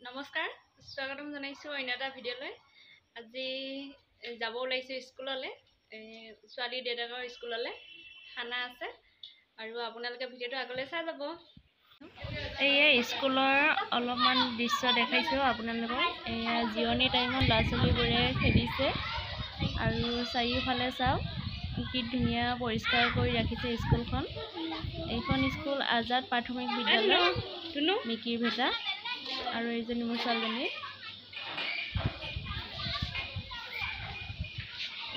নমস্কাৰ, স্বাগতম জনাইছোঁ অন্য এটা ভিডিঅ'লৈ। আজি যাব ওলাইছোঁ স্কুললৈ, ছোৱালী দেউতাকৰ স্কুললৈ। খানা আছে আৰু আপোনালোকে ভিডিঅ'টো আগলৈ চাই যাব। এয়া স্কুলৰ অলপমান দৃশ্য দেখাইছোঁ আপোনালোকক। এয়া জিৰণি টাইমত ল'ৰা ছোৱালীবোৰে খেলিছে আৰু চাৰিওফালে চাওক কি ধুনীয়া পৰিষ্কাৰ কৰি ৰাখিছে স্কুলখন। এইখন স্কুল আজাদ প্ৰাথমিক বিদ্যালয়, মিকিৰ ভেটা। আৰু এইজনী মোৰ ছোৱালীজনী।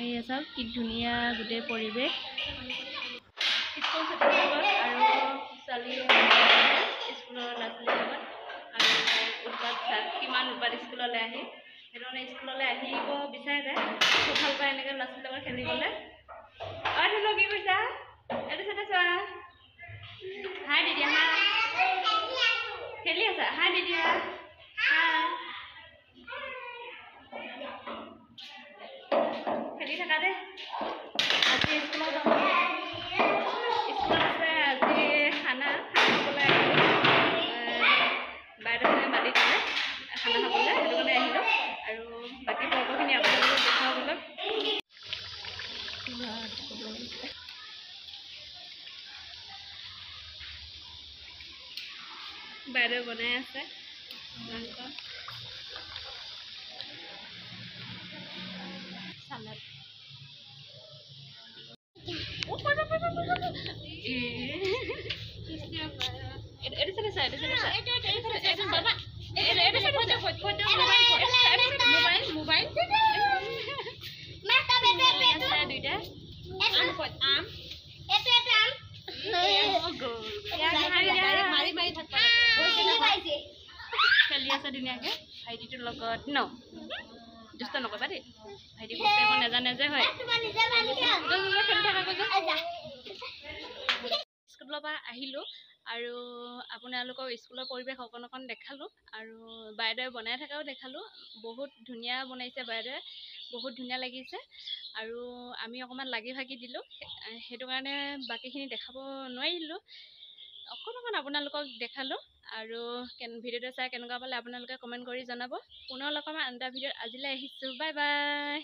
এয়া চাওক কি ধুনীয়া গোটেই পৰিৱেশ। স্কুল ছুটিৰ লগত আৰু ছোৱালী স্কুলৰ ল'ৰা ছোৱালীৰ লগত আৰু উৎপাত চাওক কিমান উৎপাত স্কুললৈ আহি। সেইটো মানে স্কুললৈ আহিব বিচাৰে, খুব ভাল পায় এনেকৈ ল'ৰা ছোৱালীৰ লগত খেলিবলৈ। ধুনু কি কৈছা? এইটো চাইডে চোৱা। হাই দি দিয়া, হাই। খেলি আছা? হাই দি দিয়া। খেলি থাকা দেই। আজি স্কুলত আছে আজি খানা খাবলৈ বাইদেউজনে মাতি দিলে খানা খাবলৈ, সেইটো কাৰণে আহিলোঁ। আৰু বাকী পৰ্বখিনি আপোনালোকক দেখুৱাবলৈ বাইদেউ বনাই আছে মাংস, চালাড। খেলি আছে ধুনীয়াকৈ ভাইটিটোৰ লগত ন। দুষ্ট নকবা দেই, ভাইটি খোজকাঢ়িব নাজানে যে। হয়, স্কুলৰ পৰা আহিলোঁ আৰু আপোনালোকক স্কুলৰ পৰিৱেশ অকণ দেখালোঁ আৰু বাইদেৱে বনাই থকাও দেখালোঁ। বহুত ধুনীয়া বনাইছে বাইদেৱে, বহুত ধুনীয়া লাগিছে। আৰু আমি অকণমান লাগি ভাগি দিলোঁ, সেইটো কাৰণে বাকীখিনি দেখাব নোৱাৰিলোঁ। অকণ আপোনালোকক দেখালোঁ আৰু ভিডিঅ'টো চাই কেনেকুৱা পালে আপোনালোকে কমেণ্ট কৰি জনাব। পুনৰ লগ পাম আন এটা ভিডিঅ'ত। আজিলৈ আহিছোঁ, বাই বাই।